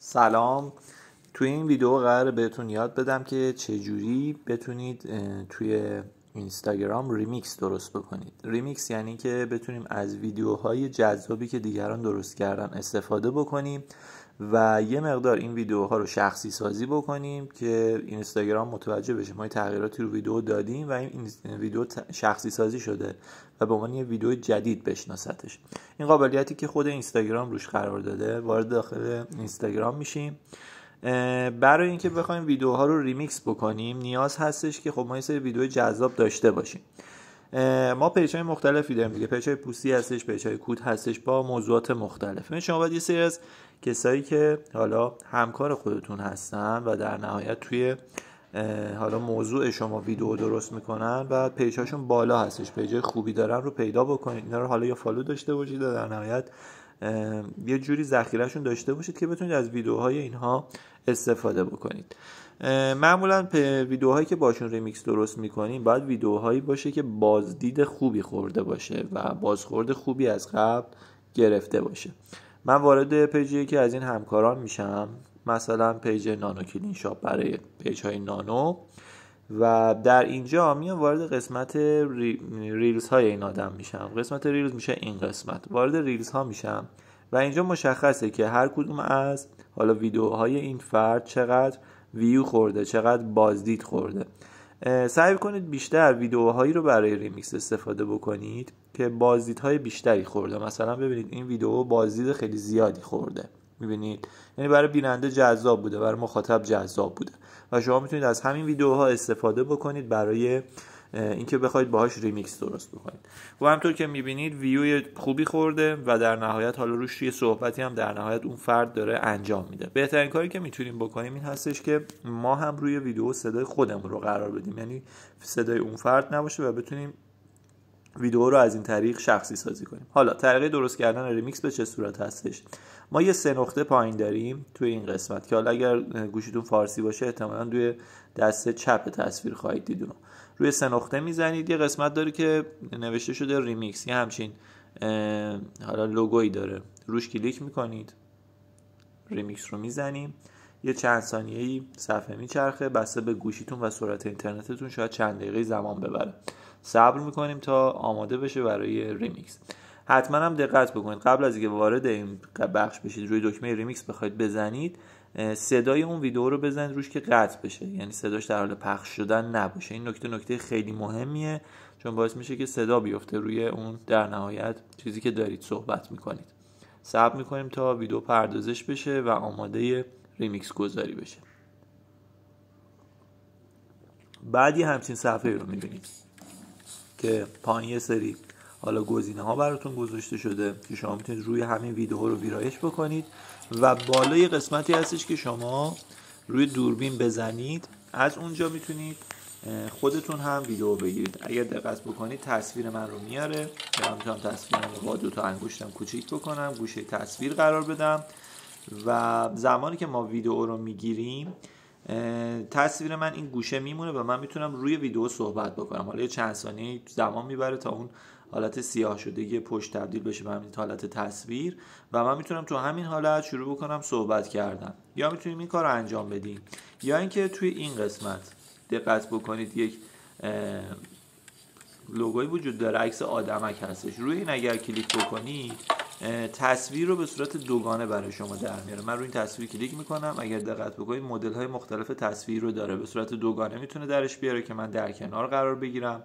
سلام. توی این ویدیو قراره بهتون یاد بدم که چجوری بتونید توی اینستاگرام ریمیکس درست بکنید. ریمیکس یعنی که بتونیم از ویدیوهای جذابی که دیگران درست کردن استفاده بکنیم و یه مقدار این ویدیوها رو شخصی سازی بکنیم که اینستاگرام متوجه بشه ما تغییراتی رو ویدیو دادیم و این ویدیو شخصی سازی شده و به عنوان یه ویدیو جدید بشناستش. این قابلیتی که خود اینستاگرام روش قرار داده. وارد داخل اینستاگرام میشیم. برای اینکه بخوایم ویدیوها رو ریمیکس بکنیم نیاز هستش که خب ما یه سری ویدیو جذاب داشته باشیم. ما پیج‌های مختلفی داریم دیگه، پیج‌های پوستی هستش، پیج‌های کود هستش با موضوعات مختلف. شما باید یه سری از کسایی که حالا همکار خودتون هستن و در نهایت توی حالا موضوع شما ویدیو درست میکنن و پیج‌هاشون بالا هستش، پیج‌های خوبی دارن رو پیدا بکنید. اینا رو حالا یا فالو داشته باشید و در نهایت یه جوری ذخیره‌شون داشته باشید که بتونید از ویدیوهای اینها استفاده بکنید. معمولا ویدیوهایی که باشون ریمیکس درست میکنیم باید ویدیوهایی باشه که بازدید خوبی خورده باشه و بازخورد خوبی از قبل گرفته باشه. من وارد پیجی که از این همکاران میشم، مثلا پیج نانو کلین شاپ برای پیج‌های نانو، و در اینجا میام وارد قسمت ریلز های این آدم میشم. قسمت ریلز میشه این قسمت. وارد ریلز ها میشم و اینجا مشخصه که هر کدوم از حالا ویدیوهای این فرد چقدر ویو خورده، چقدر بازدید خورده. سعی کنید بیشتر ویدیوهایی رو برای ریمیکس استفاده بکنید که بازدیدهای بیشتری خورده. مثلا ببینید این ویدیو بازدید خیلی زیادی خورده، میبینید، یعنی برای بیننده جذاب بوده، برای مخاطب جذاب بوده و شما میتونید از همین ویدیوها استفاده بکنید برای اینکه بخواید باهاش ریمیکس درست بکنید. و همونطور که میبینید ویو خوبی خورده و در نهایت حالا روش یه صحبتی هم در نهایت اون فرد داره انجام میده. بهترین کاری که میتونیم بکنیم این هستش که ما هم روی ویدیو صدای خودمون رو قرار بدیم، یعنی صدای اون فرد نباشه و بتونیم ویدیو رو از این طریق شخصی سازی کنیم. حالا طریقه درست کردن ریمیکس به چه صورت هستش؟ ما یه 3 نقطه پایین داریم توی این قسمت که حالا اگر گوشیتون فارسی باشه احتمالاً روی دست چپ تصویر خواهید دید. روی 3 نقطه میزنید، یه قسمت داره که نوشته شده ریمیکس، یه همچین حالا لوگویی داره، روش کلیک میکنید، ریمیکس رو میزنیم، یه چند ثانیه‌ای صفحه میچرخه، بسته به گوشیتون و سرعت اینترنتتون شاید چند دقیقه زمان ببره. صبر میکنیم تا آماده بشه برای ریمیکس. حتما هم دقت بکنید قبل از اینکه وارد این بخش بشید روی دکمه ریمیکس بخواید بزنید، صدای اون ویدیو رو بزنید روش که قطع بشه، یعنی صداش در حال پخش شدن نباشه. این نکته خیلی مهمیه چون باعث میشه که صدا بیفته روی اون در نهایت چیزی که دارید صحبت میکنید. صبر میکنیم تا ویدیو پردازش بشه و آماده ریمیکس گذاری بشه. بعد یه همچین صفحه رو میبینید که پایین یه سری حالا گزینه ها براتون گذاشته شده که شما میتونید روی همین ویدیو رو ویرایش بکنید و بالا یه قسمتی هستش که شما روی دوربین بزنید، از اونجا میتونید خودتون هم ویدیو بگیرید. اگر دقت بکنید تصویر من رو میاره، من میتونم تصویرم رو با 2 انگشتم کوچیک بکنم، گوشه تصویر قرار بدم و زمانی که ما ویدیو رو میگیریم تصویر من این گوشه میمونه و من میتونم روی ویدیو صحبت بکنم. حالا چند ثانیه زمان میبره تا اون حالت سیاه شدگی پشت تبدیل بشه به همین حالت تصویر و من میتونم تو همین حالت شروع بکنم صحبت کردن. یا میتونیم این کار رو انجام بدیم یا اینکه توی این قسمت دقت بکنید یک لوگوی وجود داره، عکس آدمک هستش. روی این اگر کلیک بکنید تصویر رو به صورت دوگانه برای شما در میاره. من روی این تصویر کلیک میکنم، اگر دقت بکنید مدل های مختلف تصویر رو داره، به صورت دوگانه میتونه درش بیاره که من در کنار قرار بگیرم،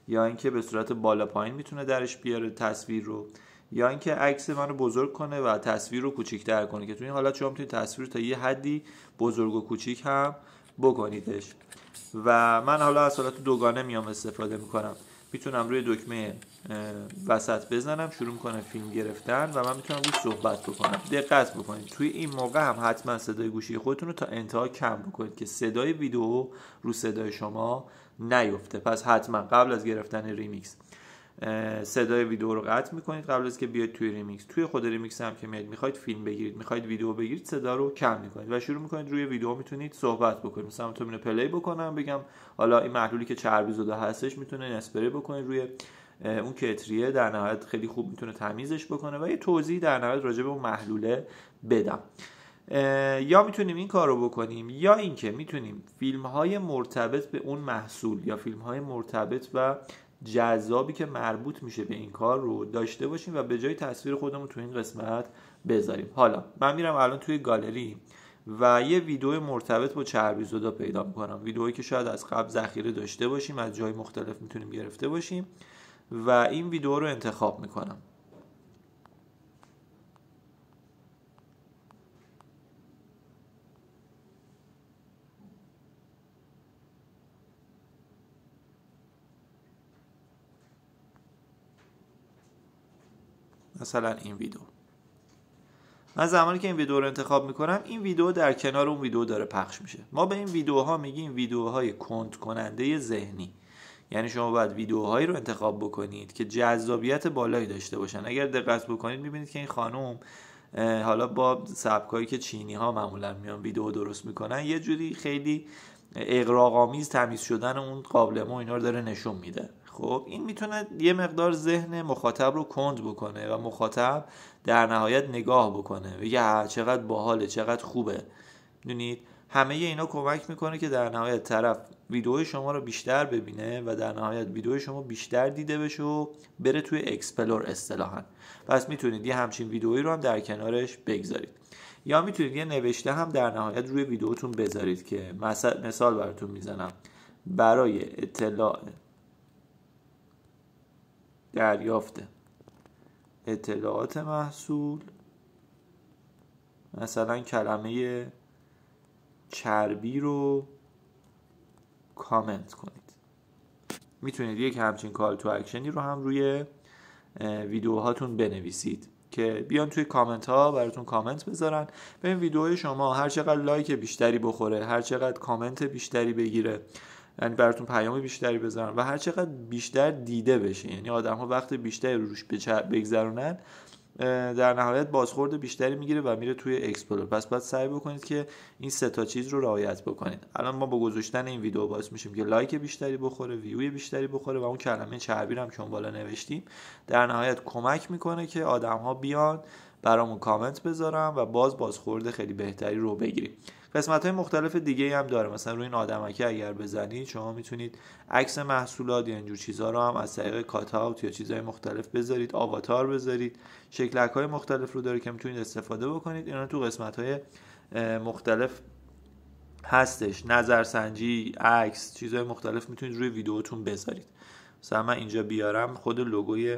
یا اینکه به صورت بالا پایین میتونه درش بیاره تصویر رو، یا اینکه عکس منو بزرگ کنه و تصویر رو کوچیک‌تر کنه که تو این حالت شما میتونید تصویر تا یه حدی بزرگ و کوچیک هم بکنیدش. و من حالا از حالت دوگانه میام استفاده میکنم. میتونم روی دکمه وسط بزنم، شروع کنم فیلم گرفتن و من میتونم روی صحبت بکنم. دقت بکنید توی این موقع هم حتما صدای گوشی خودتون رو تا انتها کم بکنید که صدای ویدیو رو صدای شما نیفته. پس حتما قبل از گرفتن ریمیکس صدای ویدیو رو قطع میکنید قبل از که بیاید توی ریمیکس. توی خود ریمیکس هم که میخواید فیلم بگیرید، میخواید ویدیو بگیرید، صدا رو کم میکنید و شروع میکنید روی ویدیو میتونید صحبت بکنید. مثلا تو اینو پلی بکنم بگم حالا این محلولی که چربی زده هستش میتونه اسپری بکنید روی اون کتریه، در نهایت خیلی خوب میتونه تمیزش بکنه و یه توضیح در نهایت راجع به اون محلوله بدم. یا میتونیم این کار رو بکنیم، یا اینکه میتونیم فیلم های مرتبط به اون محصول یا فیلم های مرتبط و جذابی که مربوط میشه به این کار رو داشته باشیم و به جای تصویر خودمون تو این قسمت بذاریم. حالا من میرم الان توی گالری و یه ویدیو مرتبط با چربی زدا پیدا میکنم، ویدیویی که شاید از قبل ذخیره داشته باشیم، از جای مختلف میتونیم گرفته باشیم و این ویدیو رو انتخاب میکنم. مثلا این ویدیو، من زمانی که این ویدیو رو انتخاب میکنم این ویدیو در کنار اون ویدیو داره پخش میشه. ما به این ویدیوها میگیم ویدیوهای کند کننده ذهنی، یعنی شما باید ویدیوهایی رو انتخاب بکنید که جذابیت بالایی داشته باشن. اگر دقت بکنید میبینید که این خانم حالا با سبکایی که چینی ها معمولا میان ویدیو درست میکنن یه جوری خیلی اغراق‌آمیز تمیز شدن اون قابلمه و اینا رو داره نشون میده. خب این میتونه یه مقدار ذهن مخاطب رو کند بکنه و مخاطب در نهایت نگاه بکنه بگه چقدر باحاله، چقدر خوبه. میدونید همه اینا کمک میکنه که در نهایت طرف ویدیو شما رو بیشتر ببینه و در نهایت ویدیو شما بیشتر دیده بشه و بره توی اکسپلور اصطلاحاً. پس میتونید یه همچین ویدیویی رو هم در کنارش بگذارید، یا میتونید یه نوشته هم در نهایت روی ویدیوتون بذارید که مثال براتون میزنم. برای اطلاع دریافت اطلاعات محصول مثلا کلمه چربی رو کامنت کنید. میتونید یک همچین کال تو اکشنی رو هم روی ویدیوهاتون بنویسید که بیان توی کامنت ها براتون کامنت بذارن. به این ویدیوهای شما هر چقدر لایک بیشتری بخوره، هر چقدر کامنت بیشتری بگیره، یعنی براتون پیام بیشتری بذارن و هر چقدر بیشتر دیده بشه، یعنی آدم ها وقت بیشتری روش بگذرونن، در نهایت بازخورد بیشتری میگیره و میره توی اکسپلور. پس باید سعی بکنید که این سه تا چیز رو رعایت بکنید. الان ما با گذاشتن این ویدیو باعث میشیم که لایک بیشتری بخوره، ویوی بیشتری بخوره و اون کلمه چربی هم که اون بالا نوشتیم در نهایت کمک میکنه که آدم ها بیان برامون کامنت بذارن و بازخورد خیلی بهتری رو بگیریم. قسمت‌های مختلف دیگه هم داره، مثلا روی این آدمکی اگر بزنید شما میتونید عکس محصولات یا اینجور چیزها رو هم از طریق کات اوت یا چیزهای مختلف بذارید، آواتار بذارید، شکلک‌های مختلف رو داره که میتونید استفاده بکنید. اینا تو قسمت‌های مختلف هستش، نظرسنجی، عکس، چیزهای مختلف میتونید روی ویدیوتون بذارید. مثلا من اینجا بیارم خود لوگوی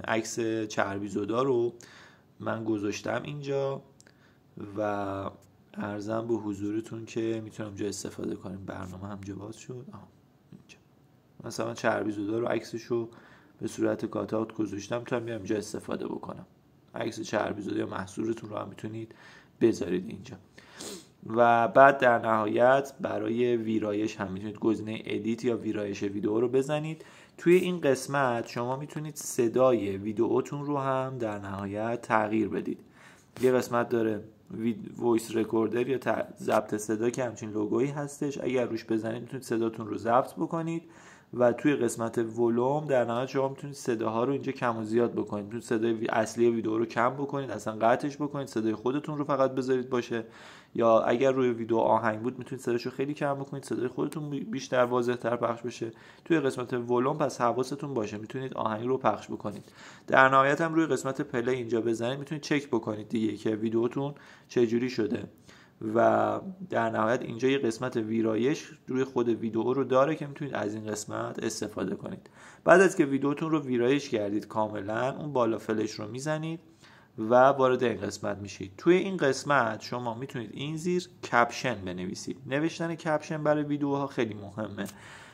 عکس چربی زدا رو من گذاشتم اینجا و عرضم به حضورتون که میتونم اینجا استفاده کنیم. برنامه همجا باز شد. اینجا مثلا چربی زدا رو عکسشو به صورت کات اوت گذاشتم تا بیام اینجا استفاده بکنم. عکس چربی زدا یا محصولتون رو هم میتونید بذارید اینجا. و بعد در نهایت برای ویرایش هم میتونید گزینه ادیت یا ویرایش ویدیو رو بزنید. توی این قسمت شما میتونید صدای ویدیوتون رو هم در نهایت تغییر بدید. یه قسمت داره وایس رکوردر یا ضبط صدا که همچین لوگویی هستش، اگر روش بزنید میتونید صداتون رو ضبط بکنید. و توی قسمت ولوم در نهایت شما میتونید صداها رو اینجا کم و زیاد بکنید. میتونید صدای اصلی ویدیو رو کم بکنید، اصلا قطعش بکنید، صدای خودتون رو فقط بذارید باشه، یا اگر روی ویدیو آهنگ بود میتونید صداشو خیلی کم بکنید، صدای خودتون بیشتر واضح‌تر پخش بشه. توی قسمت ولوم پس حواستون باشه میتونید آهنگ رو پخش بکنید. در نهایت هم روی قسمت پلی اینجا بزنید میتونید چک بکنید دیگه که ویدیوتون چه جوری شده. و در نهایت اینجا یه قسمت ویرایش روی خود ویدیو رو داره که میتونید از این قسمت استفاده کنید. بعد از که ویدیوتون رو ویرایش کردید کاملا، اون بالا فلش رو میزنید و وارد این قسمت میشید. توی این قسمت شما میتونید این زیر کپشن بنویسید. نوشتن کپشن برای ویدیوها خیلی مهمه.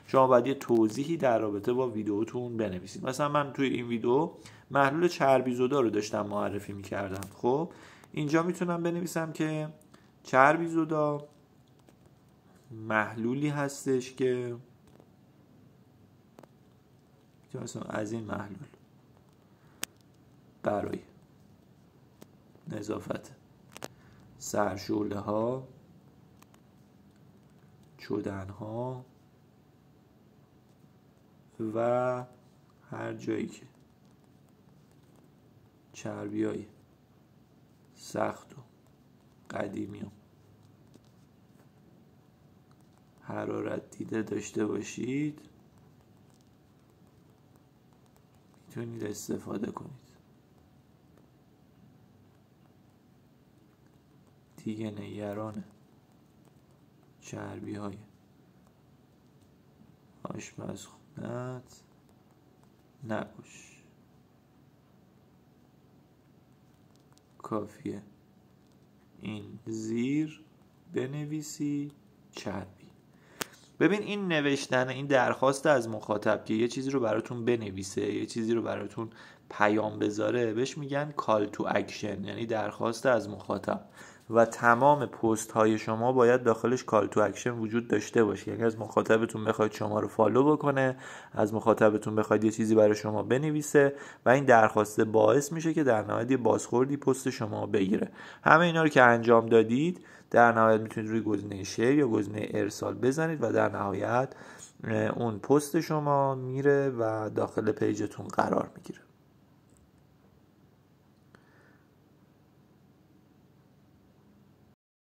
شما باید یه توضیحی در رابطه با ویدیوتون بنویسید. مثلا من توی این ویدیو محلول چربی زدا رو داشتم معرفی میکردم. خب اینجا میتونم بنویسم که چربی زدا محلولی هستش که مثلا از این محلول برای نظافت سرشوله ها، چدن ها و هر جایی که چربی های سخت و قدیمی و حرارت دیده داشته باشید میتونید استفاده کنید. دیگه نگران چربی های آشپزخونه‌ت نباش. کافیه این زیر بنویسی چربی. ببین این نوشتن، این درخواست از مخاطب که یه چیزی رو براتون بنویسه، یه چیزی رو براتون پیام بذاره، بهش میگن کال تو اکشن، یعنی درخواست از مخاطب. و تمام پست های شما باید داخلش کال تو اکشن وجود داشته باشه. یعنی از مخاطبتون بخواید شما رو فالو بکنه، از مخاطبتون بخواید یه چیزی برای شما بنویسه و این درخواست باعث میشه که در نهایت یه بازخوردی پست شما بگیره. همه اینا رو که انجام دادید در نهایت میتونید روی گزینه شیر یا گزینه ارسال بزنید و در نهایت اون پست شما میره و داخل پیجتون قرار میگیره.